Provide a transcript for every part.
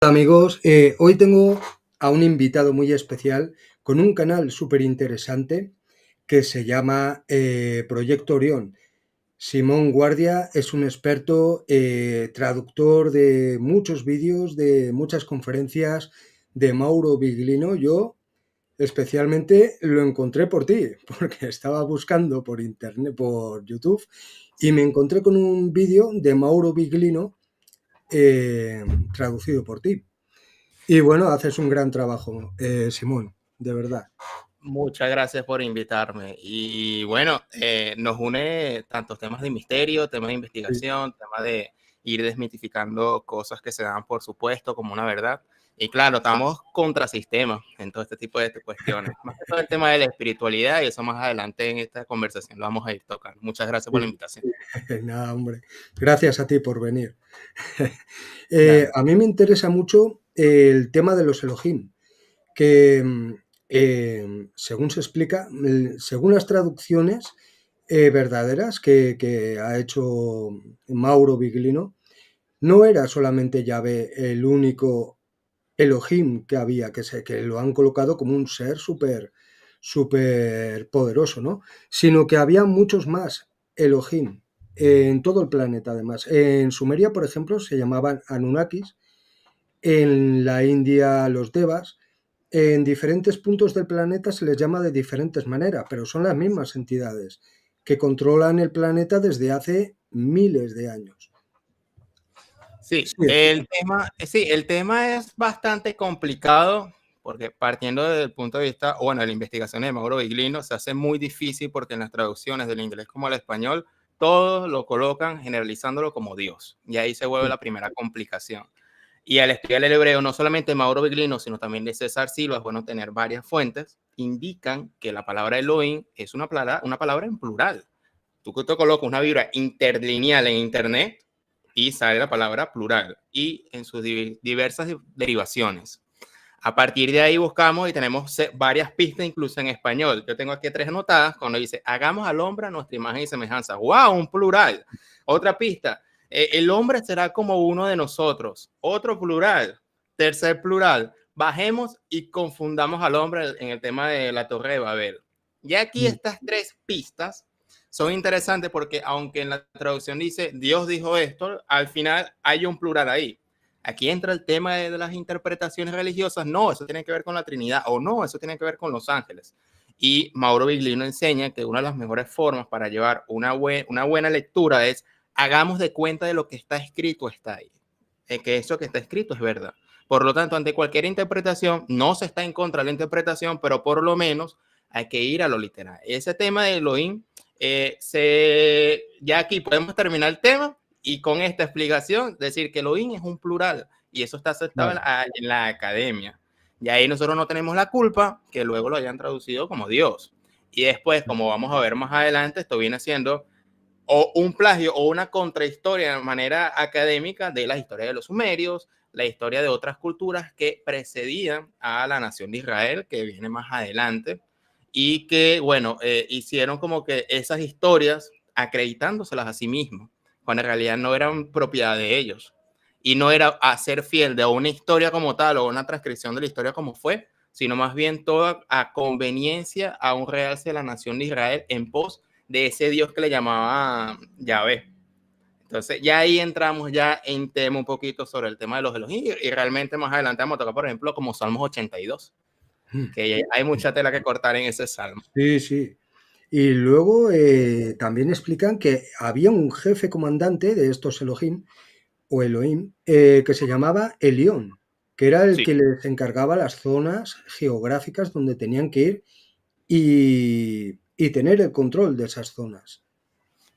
Hola amigos, hoy tengo a un invitado muy especial con un canal súper interesante que se llama Proyecto Orión. Simón Guardia es un experto traductor de muchos vídeos, de muchas conferencias de Mauro Biglino. Yo especialmente lo encontré por ti, porque estaba buscando por internet, por YouTube, y me encontré con un vídeo de Mauro Biglino eh, traducido por ti. Y bueno, haces un gran trabajo, Simón, de verdad. Muchas gracias por invitarme. Y bueno, nos une tantos temas de misterio, temas de Sí, investigación, temas de ir desmitificando cosas que se dan por supuesto como una verdad. Y claro, estamos contra sistemas en todo este tipo de cuestiones. Más que todo el tema de la espiritualidad y eso más adelante en esta conversación lo vamos a ir tocando. Muchas gracias por la sí. invitación. Nada, hombre. Gracias a ti por venir. Dale. A mí me interesa mucho el tema de los Elohim, que según se explica, según las traducciones verdaderas que ha hecho Mauro Biglino, no era solamente Yahvé el único Elohim que había, que lo han colocado como un ser súper poderoso, ¿no? Sino que había muchos más Elohim en todo el planeta, además. En Sumeria, por ejemplo, se llamaban Anunnakis, en la India los Devas, en diferentes puntos del planeta se les llama de diferentes maneras, pero son las mismas entidades que controlan el planeta desde hace miles de años. Sí, Sí, el tema es bastante complicado porque partiendo del punto de vista, bueno, de la investigación de Mauro Biglino, se hace muy difícil porque en las traducciones del inglés como al español, todos lo colocan generalizándolo como Dios. Y ahí se vuelve sí, la primera complicación. Y al estudiar el hebreo, no solamente Mauro Biglino, sino también de César Silva, es bueno tener varias fuentes, indican que la palabra Elohim es una palabra en plural. Tú te colocas una vibra interlineal en internet y sale la palabra plural y en sus diversas derivaciones. A partir de ahí buscamos y tenemos varias pistas incluso en español. Yo tengo aquí 3 anotadas cuando dice, hagamos al hombre a nuestra imagen y semejanza. ¡Wow! Un plural. Otra pista, el hombre será como uno de nosotros. Otro plural. Tercer plural, bajemos y confundamos al hombre en el tema de la Torre de Babel. Y aquí mm, estas 3 pistas son interesantes porque aunque en la traducción dice Dios dijo esto, al final hay un plural ahí. Aquí entra el tema de las interpretaciones religiosas. No, eso tiene que ver con la Trinidad o no, eso tiene que ver con los ángeles. Y Mauro Biglino enseña que una de las mejores formas para llevar una buena lectura es hagamos de cuenta de lo que está escrito está ahí. Que eso que está escrito es verdad. Por lo tanto, ante cualquier interpretación, no se está en contra de la interpretación, pero por lo menos hay que ir a lo literal. Ese tema de Elohim, ya aquí podemos terminar el tema y con esta explicación decir que Elohim es un plural y eso está aceptado claro. en la academia. Y ahí nosotros no tenemos la culpa que luego lo hayan traducido como Dios. Y después, como vamos a ver más adelante, esto viene siendo o un plagio o una contrahistoria de manera académica de la historia de los sumerios, la historia de otras culturas que precedían a la nación de Israel, que viene más adelante, y que, bueno, hicieron como que esas historias acreditándoselas a sí mismos, cuando en realidad no eran propiedad de ellos. Y no era hacer fiel de una historia como tal o una transcripción de la historia como fue, sino más bien toda a conveniencia a un realce de la nación de Israel en pos de ese Dios que le llamaba Yahvé. Entonces, ya ahí entramos ya en tema un poquito sobre el tema de los Elohim y realmente más adelante vamos a tocar, por ejemplo, como Salmos 82, Mm. que hay mucha tela que cortar en ese salmo. Sí, sí. Y luego también explican que había un jefe comandante de estos Elohim o Elohim que se llamaba Elión, que era el Sí, que les encargaba las zonas geográficas donde tenían que ir y tener el control de esas zonas.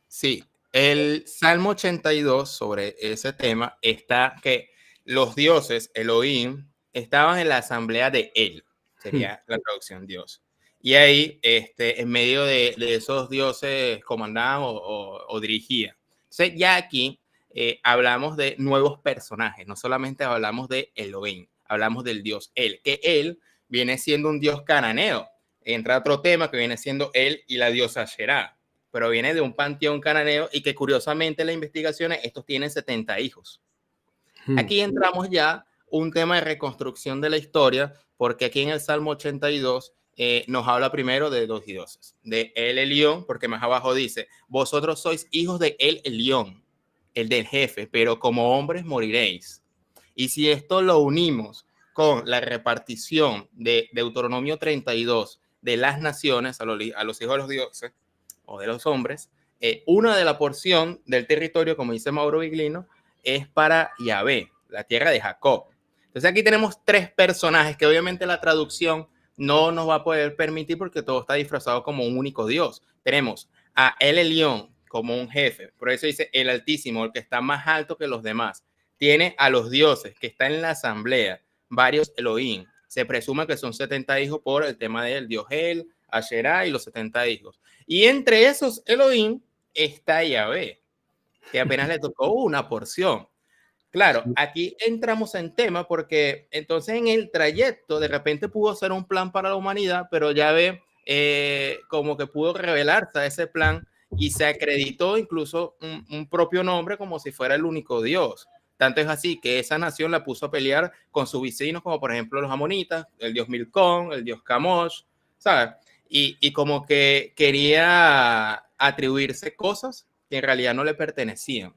sí. El Salmo 82 sobre ese tema está que los dioses Elohim estaban en la asamblea de él, Mm, sería la traducción Dios. Y ahí, en medio de esos dioses comandaban o dirigían. Entonces, ya aquí hablamos de nuevos personajes, no solamente hablamos de Elohim, hablamos del dios él, que él viene siendo un dios cananeo. Entra otro tema que viene siendo él y la diosa Sherá, pero viene de un panteón cananeo y que curiosamente en las investigaciones estos tienen 70 hijos. mm, Aquí entramos ya un tema de reconstrucción de la historia, porque aquí en el Salmo 82 nos habla primero de dos dioses, de El Elyon, porque más abajo dice, vosotros sois hijos de El Elyon, el del jefe, pero como hombres moriréis. Y si esto lo unimos con la repartición de Deuteronomio 32 de las naciones a los hijos de los dioses o de los hombres, una de la porción del territorio, como dice Mauro Viglino, es para Yahvé, la tierra de Jacob. Entonces aquí tenemos tres personajes que obviamente la traducción no nos va a poder permitir porque todo está disfrazado como un único Dios. Tenemos a El Elyon como un jefe, por eso dice el Altísimo, el que está más alto que los demás. Tiene a los dioses que están en la asamblea, varios Elohim. Se presume que son 70 hijos por el tema del dios El, Asherah y los 70 hijos. Y entre esos Elohim está Yahvé, que apenas le tocó una porción. Claro, aquí entramos en tema porque entonces en el trayecto de repente pudo ser un plan para la humanidad, pero Yahvé como que pudo revelarse a ese plan y se acreditó incluso un propio nombre como si fuera el único Dios. Tanto es así que esa nación la puso a pelear con sus vecinos, como por ejemplo los amonitas, el dios Milcón, el dios Camosh, ¿sabes? Y como que quería atribuirse cosas que en realidad no le pertenecían.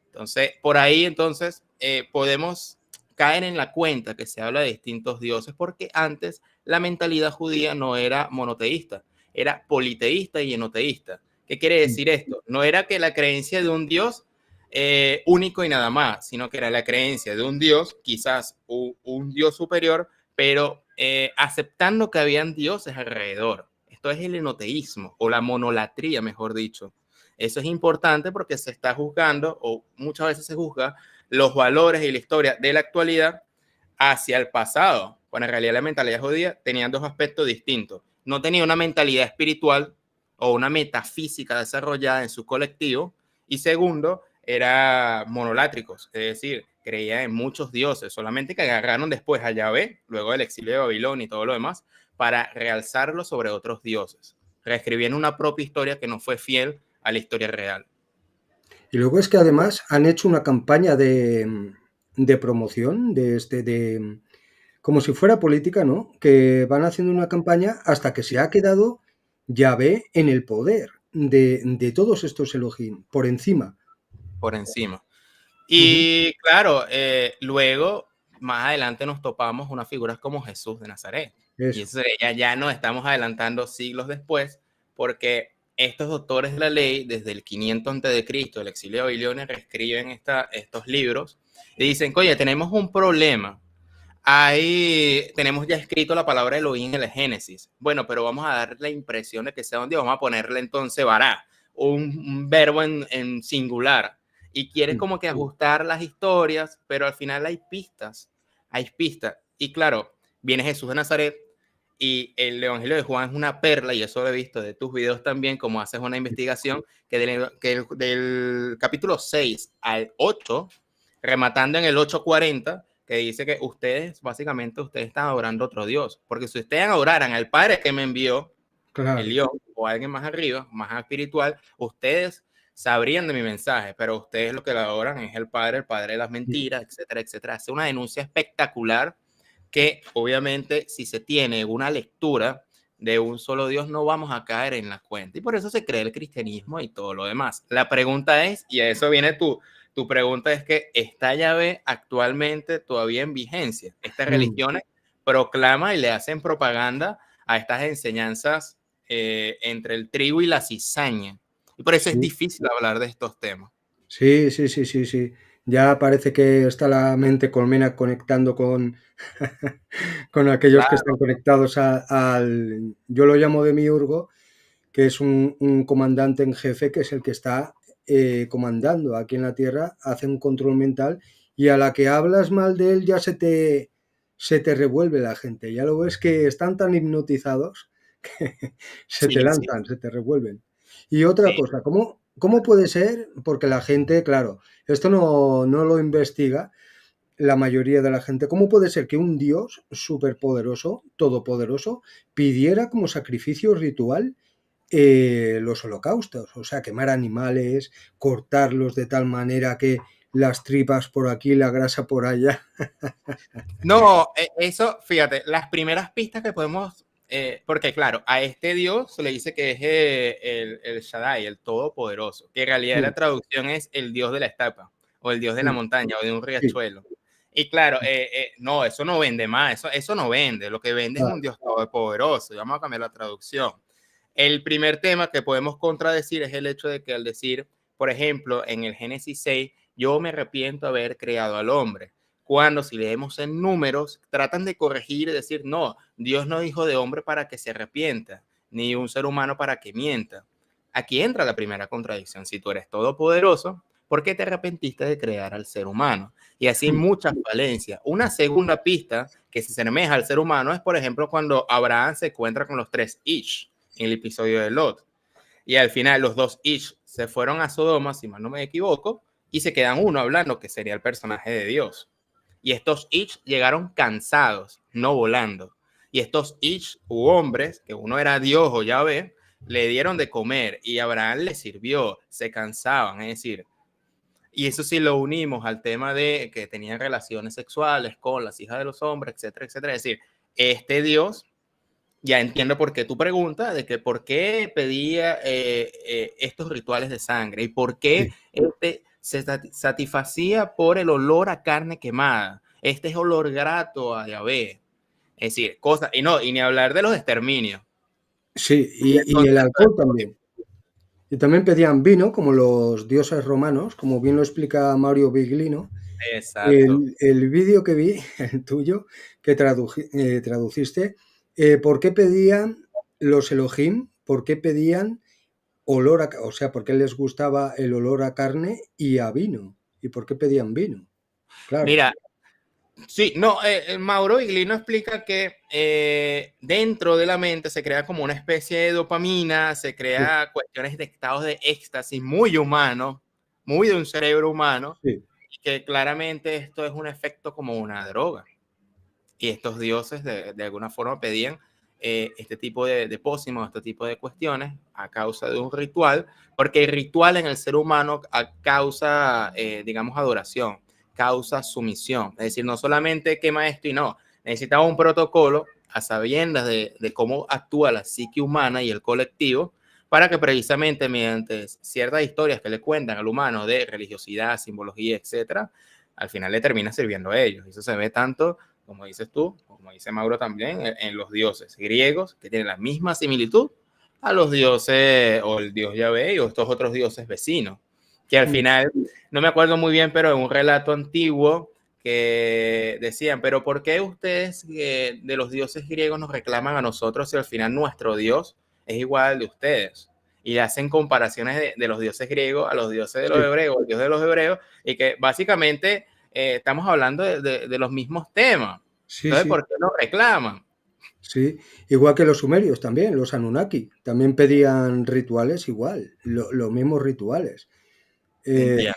Entonces, por ahí entonces podemos caer en la cuenta que se habla de distintos dioses porque antes la mentalidad judía no era monoteísta, era politeísta y enoteísta. ¿Qué quiere decir esto? No era que la creencia de un dios único y nada más, sino que era la creencia de un dios, quizás un dios superior, pero aceptando que habían dioses alrededor. Esto es el enoteísmo o la monolatría, mejor dicho. Eso es importante porque se está juzgando, o muchas veces se juzga, los valores y la historia de la actualidad hacia el pasado, cuando en realidad la mentalidad judía tenía dos aspectos distintos. No tenía una mentalidad espiritual o una metafísica desarrollada en su colectivo, y segundo, era monolátricos, es decir, creía en muchos dioses, solamente que agarraron después a Yahvé, luego del exilio de Babilonia y todo lo demás, para realzarlo sobre otros dioses. Reescribieron una propia historia que no fue fiel a la historia real. Y luego es que además han hecho una campaña de promoción como si fuera política, ¿no? Que van haciendo una campaña hasta que se ha quedado Yahvé en el poder de todos estos Elohim, por encima. Por encima. Y claro, luego, más adelante nos topamos unas figuras como Jesús de Nazaret. Y Eso. eso ya nos estamos adelantando siglos después, porque estos doctores de la ley, desde el 500 a.C., el exilio de Babilonia, reescriben estos libros y dicen, oye, tenemos un problema. Ahí tenemos ya escrito la palabra Elohim en el Génesis. Bueno, pero vamos a dar la impresión de que sea un Dios. Vamos a ponerle entonces vará, un verbo en singular. Y quieren como que ajustar las historias, pero al final hay pistas. Hay pistas. Y claro, viene Jesús de Nazaret y el Evangelio de Juan es una perla, y eso lo he visto de tus videos también, como haces una investigación, que del capítulo 6 al 8, rematando en el 8:40, que dice que básicamente ustedes están adorando a otro Dios, porque si ustedes adoraran al Padre que me envió, Claro. el Dios o alguien más arriba, más espiritual, ustedes sabrían de mi mensaje, pero ustedes lo que le adoran es el Padre de las mentiras, etcétera, etcétera. Hace una denuncia espectacular que obviamente si se tiene una lectura de un solo Dios no vamos a caer en la cuenta, y por eso se cree el cristianismo y todo lo demás. La pregunta es, y a eso viene tu pregunta, es que ¿está Yahvé actualmente todavía en vigencia? Estas religiones proclaman y le hacen propaganda a estas enseñanzas entre el trigo y la cizaña, y por eso es difícil hablar de estos temas. Sí, sí, sí, sí, sí. Ya parece que está la mente colmena conectando con, con aquellos que están Claro, conectados al, yo lo llamo demiurgo, que es un comandante en jefe, que es el que está comandando aquí en la Tierra, hace un control mental, y a la que hablas mal de él ya se te revuelve la gente. Ya lo ves que están tan hipnotizados que se te sí, sí, lanzan, se te revuelven. Y otra sí. cosa, ¿cómo puede ser? Porque la gente, claro, esto no lo investiga la mayoría de la gente. ¿Cómo puede ser que un Dios superpoderoso, todopoderoso, pidiera como sacrificio ritual los holocaustos? O sea, quemar animales, cortarlos de tal manera que las tripas por aquí, la grasa por allá. No, eso, fíjate, las primeras pistas que podemos, porque claro, a este Dios se le dice que es el Shaddai, el Todopoderoso, que en realidad la Mm, traducción es el Dios de la estepa, o el Dios de la mm, montaña, o de un sí, riachuelo. Y claro, no, eso no vende más, eso no vende, lo que vende es un claro, Dios todopoderoso, y vamos a cambiar la traducción. El primer tema que podemos contradecir es el hecho de que al decir, por ejemplo, en el Génesis 6, yo me arrepiento de haber creado al hombre, cuando si leemos en números, tratan de corregir y decir, no, Dios no dijo de hombre para que se arrepienta, ni un ser humano para que mienta. Aquí entra la primera contradicción. Si tú eres todopoderoso, ¿por qué te arrepentiste de crear al ser humano? Y así mm, muchas falencias. Una segunda pista que se asemeja al ser humano es, por ejemplo, cuando Abraham se encuentra con los tres Ish en el episodio de Lot. Y al final los dos Ish se fueron a Sodoma, si mal no me equivoco, y se quedan uno hablando, que sería el personaje de Dios. Y estos Ish llegaron cansados, no volando. Y estos Ish u hombres, que uno era Dios o Yahvé, le dieron de comer y Abraham les sirvió, se cansaban, es decir, y eso sí lo unimos al tema de que tenían relaciones sexuales con las hijas de los hombres, etcétera, etcétera. Es decir, este Dios, ya entiendo por qué tu pregunta, de que por qué pedía estos rituales de sangre y por qué sí, se satisfacía por el olor a carne quemada. Este es olor grato a Yahvé. Es decir, cosas, y no, y ni hablar de los exterminios. sí, Y el y el concepto de alcohol también. Y también pedían vino, como los dioses romanos, como bien lo explica Mario Biglino. exacto. El vídeo que vi, el tuyo, que traduciste, ¿por qué pedían los Elohim? ¿Por qué pedían olor a, o sea, por qué les gustaba el olor a carne y a vino? ¿Y por qué pedían vino? Claro, Mira, sí, no, Mauro Iglino explica que dentro de la mente se crea como una especie de dopamina, se sí, crea cuestiones de estados de éxtasis muy humanos, muy de un cerebro humano, sí, y que claramente esto es un efecto como una droga. Y estos dioses de alguna forma pedían este tipo de pócimos, este tipo de cuestiones a causa de un ritual, porque el ritual en el ser humano causa, digamos, adoración, causa sumisión. Es decir, no solamente quema esto y no, necesitaba un protocolo a sabiendas de cómo actúa la psique humana y el colectivo para que precisamente mediante ciertas historias que le cuentan al humano de religiosidad, simbología, etcétera, al final le termina sirviendo a ellos. Eso se ve tanto como dices tú, como dice Mauro también, en los dioses griegos, que tienen la misma similitud a los dioses o el dios Yahvé o estos otros dioses vecinos, que al mm, final, no me acuerdo muy bien, pero en un relato antiguo que decían, pero ¿por qué ustedes de los dioses griegos nos reclaman a nosotros si al final nuestro dios es igual al de ustedes? Y hacen comparaciones de los dioses griegos a los dioses de los sí, hebreos, el dios de los hebreos, y que básicamente estamos hablando de los mismos temas. sí, Entonces, sí, ¿por qué no reclaman? sí. Igual que los sumerios también, los Anunnaki, también pedían rituales igual, los mismos rituales. Eh, Entiendo.